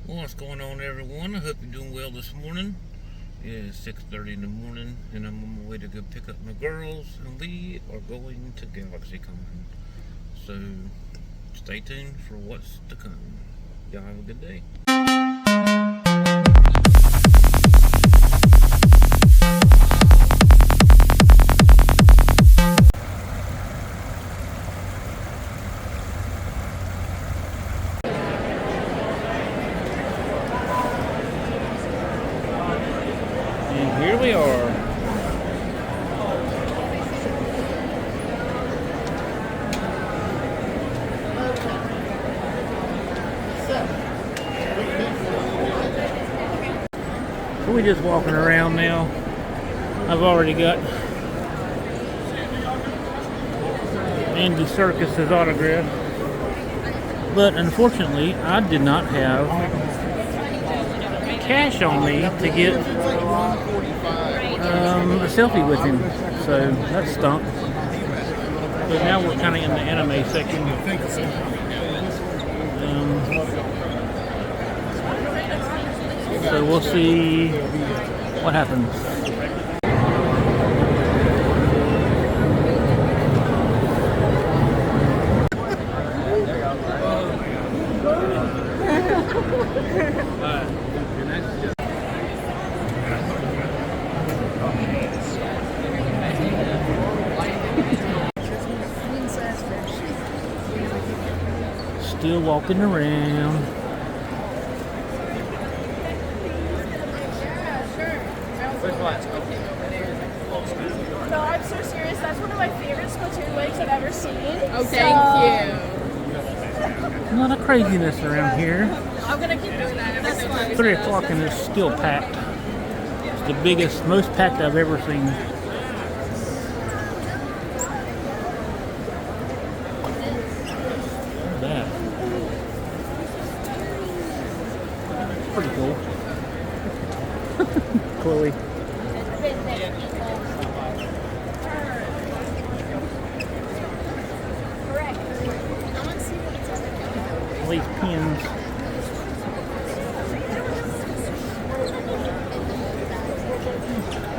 Well, what's going on, everyone? I hope you're doing well this morning. It's 6:30 in the morning, and I'm on my way to go pick up my girls, and we are going to GalaxyCon. So, stay tuned for what's to come. Y'all have a good day. And here we are. So we're just walking around now. I've already got Andy Serkis's autograph, but unfortunately, I did not have cash on me to get a selfie with him, so that stunk. But now we're kind of in the anime section. So we'll see what happens. Still walking around. No, I'm so serious. That's one of my favorite Splatoon wigs I've ever seen. Oh, thank you. A lot of craziness around here. I'm gonna keep doing that. That's fun. 3 o'clock and it's still packed. It's the biggest, most packed I've ever seen. Look at that. Pretty cool. Chloe. All these pins.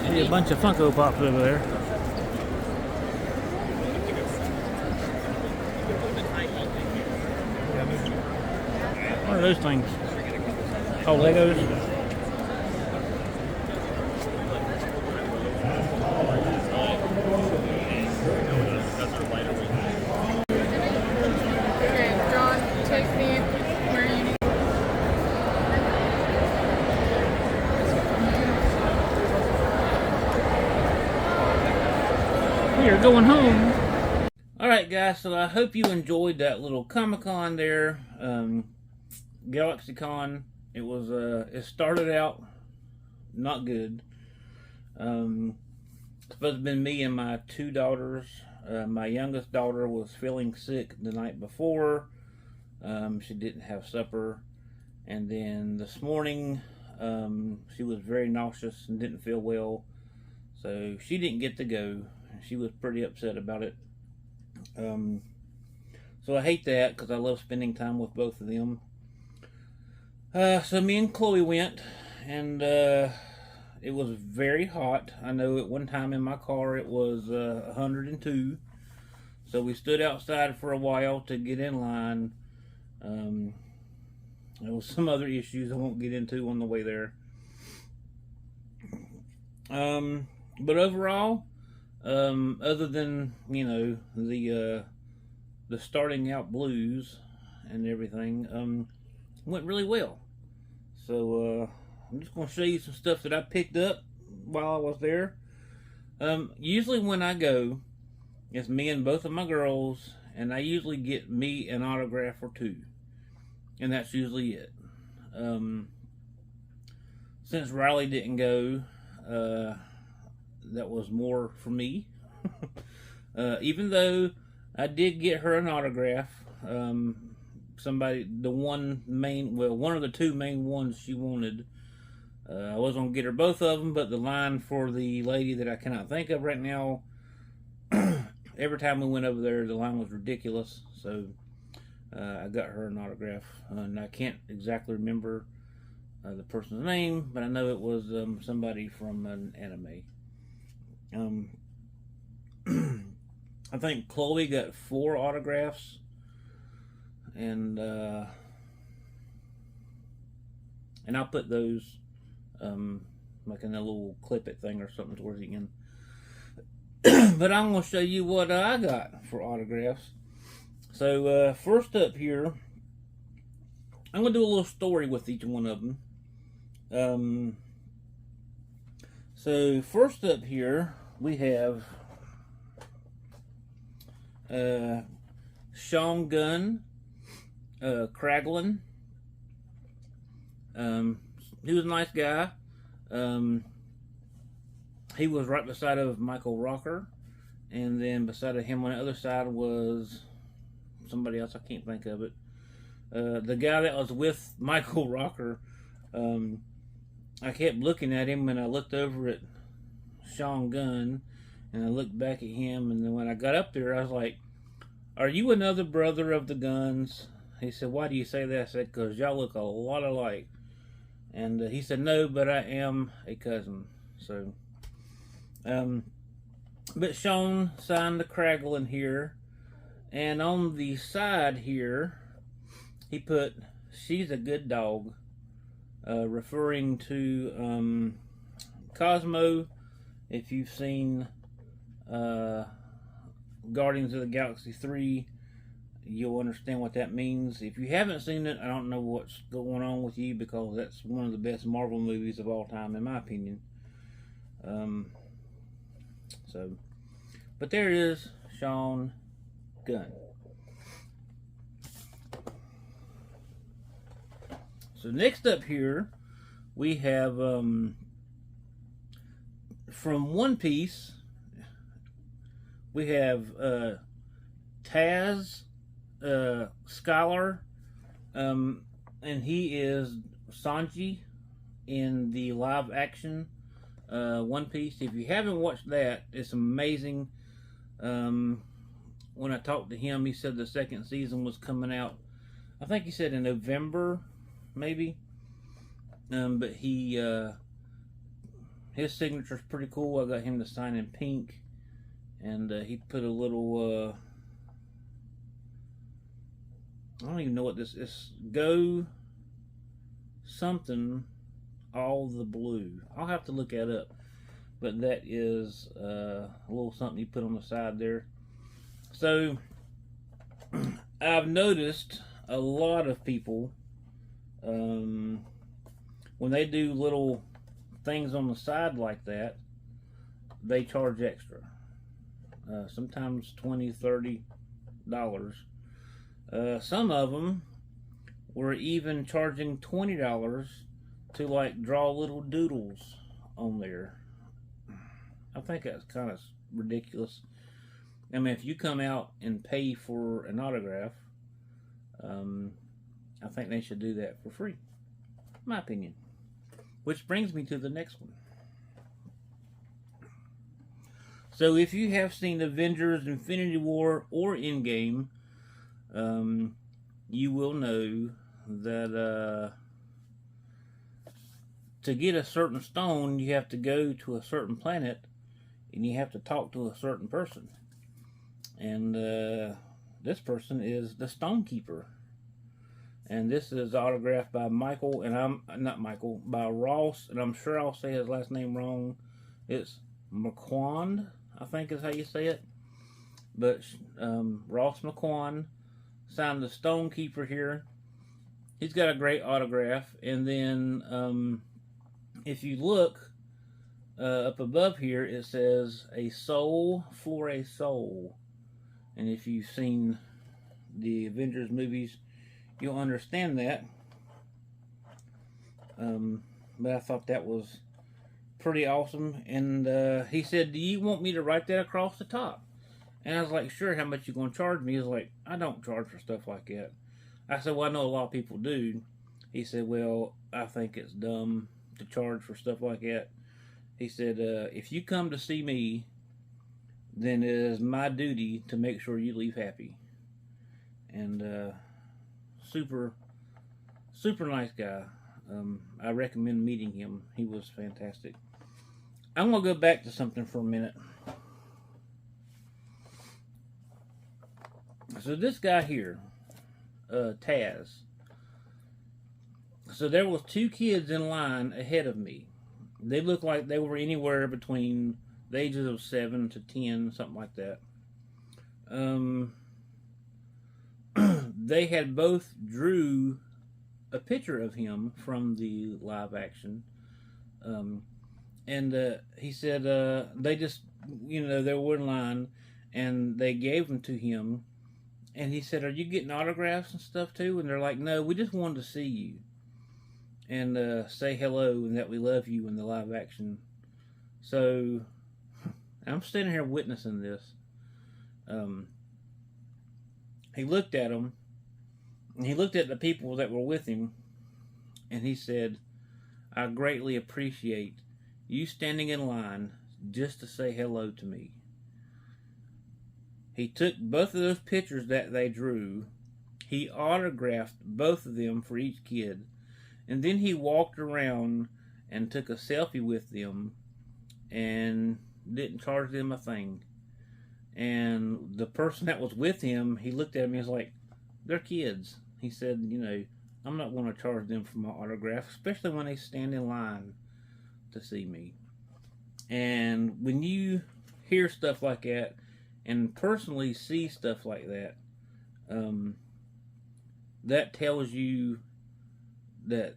See a bunch of Funko Pops over there. What are those things? Oh, Legos. Okay, John, take me where you need. We are going home. Alright guys, so I hope you enjoyed that little Comic-Con there. GalaxyCon. It was it started out not good. It's supposed to have been me and my 2 daughters. My youngest daughter was feeling sick the night before. She didn't have supper. And then this morning, she was very nauseous and didn't feel well. So she didn't get to go. She was pretty upset about it. So I hate that because I love spending time with both of them. So me and Chloe went, and it was very hot. I know at one time in my car it was 102. So we stood outside for a while to get in line. There was some other issues I won't get into on the way there. But overall, other than, you know, the starting out blues and everything, went really well. So I'm just going to show you some stuff that I picked up while I was there. Usually when I go, it's me and both of my girls, and I usually get me an autograph or 2, and that's usually it. Since Riley didn't go, that was more for me. Even though I did get her an autograph, one of the 2 main ones she wanted. I was going to get her both of them, but the line for the lady that I cannot think of right now, every time we went over there, the line was ridiculous. So I got her an autograph, and I can't exactly remember the person's name, but I know it was somebody from an anime. I think Chloe got 4 autographs, and I'll put those like in a little clip it thing or something towards the end. But I'm going to show you what I got for autographs. So first up here, I'm going to do a little story with each one of them. So first up here, we have Sean Gunn, Kraglin. He was a nice guy. He was right beside of Michael Rocker, and then beside of him on the other side was somebody else. I can't think of it. The guy that was with Michael Rocker, I kept looking at him, and I looked over at Sean Gunn, and I looked back at him, and then when I got up there, I was like, "Are you another brother of the Guns?" He said, "Why do you say that?" I said, "Because y'all look a lot alike." And he said, "No, but I am a cousin." So, but Sean signed the Kraglin here, and on the side here, he put, "She's a good dog," referring to Cosmo. If you've seen Guardians of the Galaxy 3, you'll understand what that means. If you haven't seen it, I don't know what's going on with you, because that's one of the best Marvel movies of all time, in my opinion. But there is Sean Gunn. So next up here, we have from One Piece, we have Taz Scholar, and he is Sanji in the live action One Piece. If you haven't watched that, it's amazing. When I talked to him, he said the second season was coming out, I think he said in November, maybe. But his signature's pretty cool. I got him to sign in pink, and he put a little I don't even know what this is. Go something all the blue. I'll have to look that up. But that is a little something you put on the side there. So I've noticed a lot of people, when they do little things on the side like that, they charge extra. Sometimes $20, $30. Some of them were even charging $20 to like draw little doodles on there. I think that's kind of ridiculous. I mean, if you come out and pay for an autograph, I think they should do that for free, in my opinion. Which brings me to the next one. So if you have seen Avengers Infinity War or Endgame, you will know that to get a certain stone, you have to go to a certain planet, and you have to talk to a certain person. And this person is the Stonekeeper. And this is autographed by Michael, and I'm not Michael, by Ross, and I'm sure I'll say his last name wrong. It's McQuand, I think is how you say it. But Ross McQuand signed the Stonekeeper here. He's got a great autograph. And then if you look up above here, it says "A soul for a soul." And if you've seen the Avengers movies, you'll understand that. But I thought that was pretty awesome. And he said, "Do you want me to write that across the top?" And I was like, "Sure, how much you going to charge me?" He was like, "I don't charge for stuff like that." I said, "Well, I know a lot of people do." He said, "Well, I think it's dumb to charge for stuff like that." He said, "If you come to see me, then it is my duty to make sure you leave happy." And super nice guy. I recommend meeting him. He was fantastic. I'm gonna go back to something for a minute. So this guy here, Taz. So there was 2 kids in line ahead of me. They looked like they were anywhere between the ages of 7 to 10, something like that. They had both drew a picture of him from the live action. And he said they just, they were in line and they gave them to him. And he said, "Are you getting autographs and stuff too?" And they're like, "No, we just wanted to see you and say hello and that we love you in the live action." So I'm standing here witnessing this. He looked at them, and he looked at the people that were with him, and he said, "I greatly appreciate you standing in line just to say hello to me." He took both of those pictures that they drew. He autographed both of them for each kid. And then he walked around and took a selfie with them and didn't charge them a thing. And the person that was with him, he looked at me and was like, "They're kids." He said, "I'm not going to charge them for my autograph, especially when they stand in line to see me." And when you hear stuff like that, and personally see stuff like that, that tells you that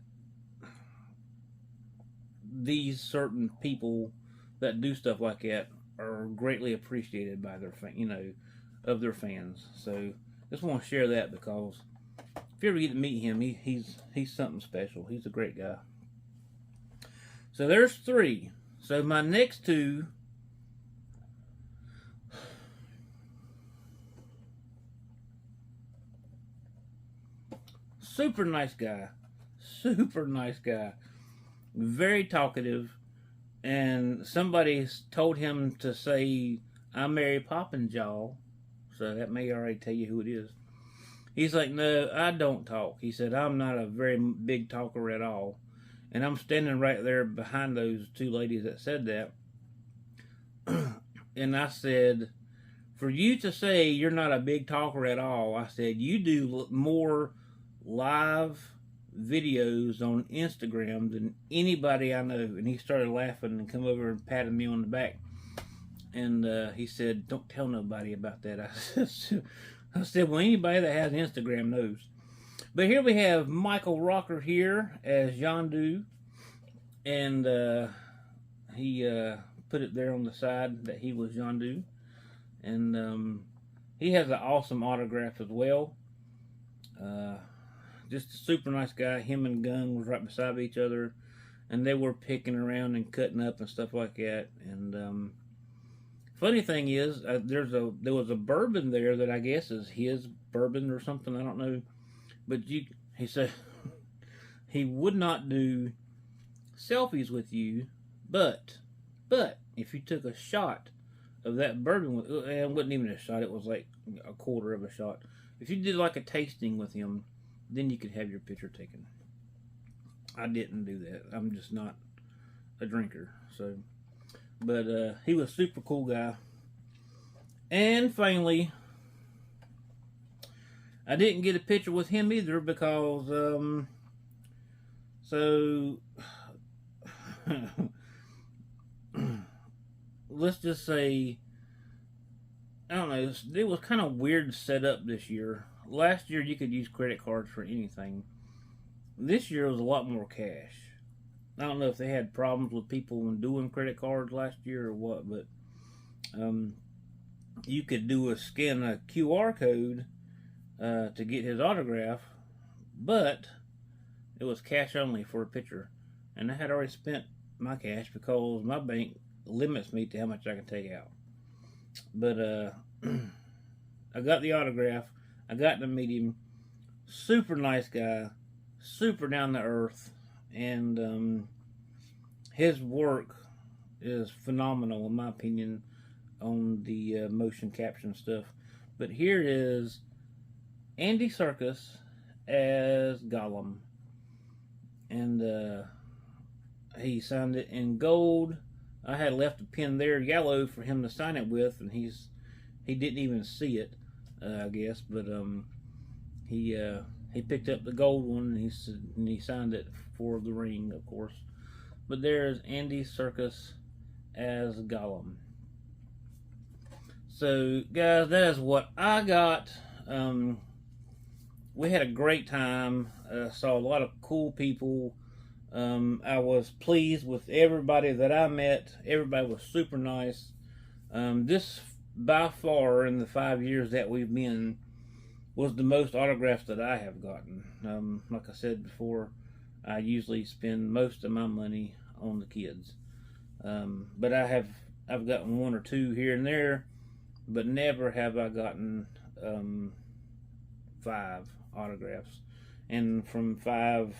these certain people that do stuff like that are greatly appreciated by their of their fans. So just want to share that, because if you ever get to meet him, he's something special. He's a great guy. So there's 3. So my next 2. Super nice guy. Very talkative. And somebody told him to say, "I'm Mary Poppins, y'all." So that may already tell you who it is. He's like, "No, I don't talk." He said, "I'm not a very big talker at all." And I'm standing right there behind those 2 ladies that said that. And I said, "For you to say you're not a big talker at all," I said, "you do more live videos on Instagram than anybody I know." And he started laughing and come over and patted me on the back. And he said, "Don't tell nobody about that." I said, "Well, anybody that has Instagram knows." But here we have Michael Rocker here as Yondu. And he put it there on the side that he was Yondu. And he has an awesome autograph as well. Just a super nice guy. Him and Gunn was right beside each other, and they were picking around and cutting up and stuff like that. And funny thing is, there was a bourbon there that I guess is his bourbon or something. I don't know, but he said he would not do selfies with you, but if you took a shot of that bourbon, it wasn't even a shot. It was like a quarter of a shot. If you did like a tasting with him, then you could have your picture taken. I didn't do that. I'm just not a drinker. So, but he was a super cool guy. And finally, I didn't get a picture with him either because, let's just say, I don't know, it was kind of weird setup this year. Last year you could use credit cards for anything. This year was a lot more cash. I don't know if they had problems with people doing credit cards last year or what, but you could scan a QR code to get his autograph, but it was cash only for a picture. And I had already spent my cash because my bank limits me to how much I can take out. But I got the autograph. I got to meet him. Super nice guy. Super down to earth. And his work is phenomenal in my opinion on the motion caption stuff. But here is Andy Serkis as Gollum. And he signed it in gold. I had left a pen there yellow for him to sign it with, and he didn't even see it, I guess. But he picked up the gold one, and he signed it for the ring, of course. But there's Andy Serkis as Gollum. So, guys, that is what I got. We had a great time. Saw a lot of cool people. I was pleased with everybody that I met. Everybody was super nice. This, by far, in the 5 years that we've been, was the most autographs that I have gotten. Like I said before, I usually spend most of my money on the kids. But I've gotten one or two here and there, but never have I gotten 5 autographs, and from 5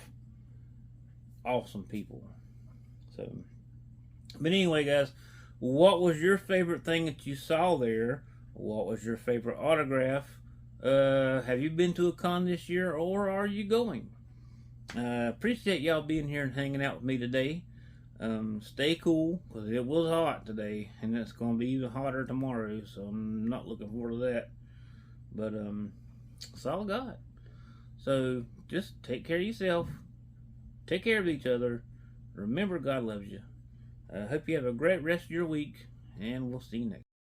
awesome people. So, but anyway, guys, what was your favorite thing that you saw there? What was your favorite autograph? Have you been to a con this year, or are you going? Appreciate y'all being here and hanging out with me today. Stay cool, because it was hot today, and it's going to be even hotter tomorrow, so I'm not looking forward to that. But it's all God. So just take care of yourself, take care of each other. Remember, God loves you. I hope you have a great rest of your week, and we'll see you next.